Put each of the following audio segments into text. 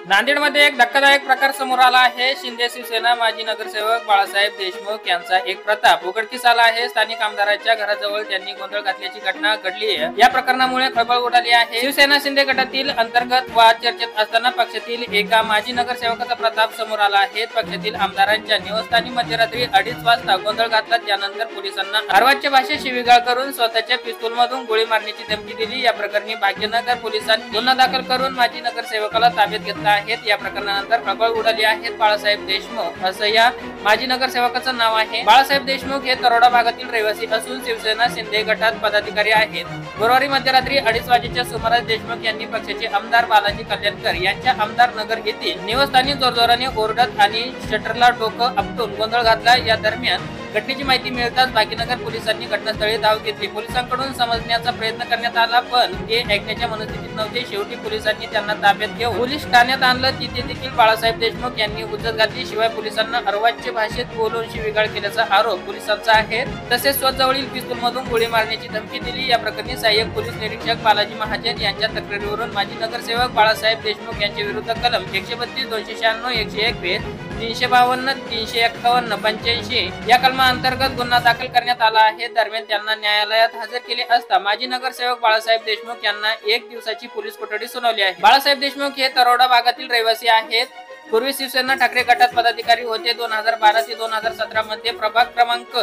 नांदेडमध्ये एक धक्कादायक प्रकार समोर आला आहे। शिंदे शिवसेना माजी नगरसेवक बाळासाहेब देशमुख यांचा एक प्रताप उघडकीस आला आहे। स्थानिक आमदाराच्या घराजवळ त्यांनी गोंधळ घातल्याची घटना घडली आहे। या प्रकरणामुळे खळबळ उडाली आहे। शिवसेना शिंदे गटातील अंतर्गत वाद चर्चेत असताना पक्षातील एका माजी नगरसेवकाचा प्रताप समोर आला आहे। पक्षातील आमदारांच्या निवासस्थानी मध्यरात्री 2:30 वाजता गोंधळ घातला। त्यानंतर पोलिसांना अर्वाच्य भाषेत शिवीगाळ करून स्वतःच्या पिस्तूलमधून गोळी मारण्याची धमकी दिली। या प्रकरणी भाग्यनगर पोलिसांनी गुन्हा दाखल करून माजी नगरसेवकाला ताब्यात घेतला आहे। या प्रकरणानंतर खळबळ उडाली आहे। बाळासाहेब देशमुख असं या माजी नगरसेवकाचं नाव आहे। बाळासाहेब देशमुख हे तरोडा भागातील रहिवासी असून शिवसेना शिंदे गटात पदाधिकारी आहेत। गुरुवारी मध्यरात्री 2:30 वाजेच्या सुमारास देशमुख यांनी पक्षाचे आमदार बालाजी कल्याणकर यांच्या आमदार नगर येथील निवासस्थानी जोरजोराने ओरडत आणि शटरला डोकं आपटून गोंधळ घातला। या दरम्यान घटनेची माहिती मिळताच भाग्यनगर पोलिसांनी घटनास्थळी धाव घेतली। पोलिसांकडून समजण्याचा प्रयत्न करण्यात आला पण ते ऐकण्याच्या मनस्थितीत नव्हते। शेवटी पोलिसांनी त्यांना ताब्यात घेऊन पोलीस ठाण्यात आणलं। तिथे देखील बाळासाहेब देशमुख यांनी हुज्जत घातली। शिवाय पोलिसांना अर्वाच्य भाषेत बोलून शिवीगाळ केल्याचा आरोप पोलिसांचा आहे। तसेच स्वतःजवळील पिस्तूलमधून गोळी मारण्याची धमकी दिली। या प्रकरणी सहाय्यक पोलीस निरीक्षक बालाजी महाजन यांच्या तक्रारीवरून माजी नगरसेवक बाळासाहेब देशमुख यांच्या विरुद्ध कलम 132, 296, 121, 352, 351, 85 या कलमांतर्गत गुन्हा दाखल करण्यात आला आहे। दरम्यान त्यांना न्यायालयात हजर केले असता माजी नगरसेवक बाळासाहेब देशमुख यांना 1 दिवसाची पोलीस कोठडी सुनावली आहे। बाळासाहेब देशमुख हे तरोडा भागातील रहिवासी आहेत। पूर्वी शिवसेना ठाकरे गटात पदाधिकारी होते। 2012 ते 2017 मध्ये प्रभाग क्रमांक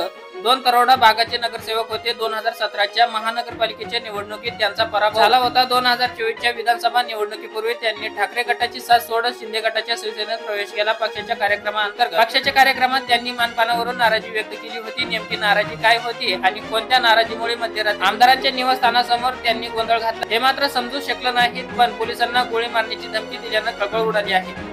2 तरोडा भागाचे नगरसेवक होते। 2017च्या महानगरपालिकेच्या निवडणुकीत त्यांचा पराभव झाला होता। 2024च्या विधानसभा निवडणुकीपूर्वी त्यांनी ठाकरे गटाची साथ सोडत शिंदे गटाच्या शिवसेनेत प्रवेश केला। पक्षाच्या कार्यक्रमात त्यांनी मानपानावरून नाराजी व्यक्त केली होती। नेमकी नाराजी काय होती आणि कोणत्या नाराजीमुळे मध्यरात्री आमदारांच्या निवासस्थानासमोर त्यांनी गोंधळ घातला हे मात्र समजू शकलं नाही। पण पोलिसांना गोळी मारण्याची धमकी दिल्यानं खळबळ उडाली आहे।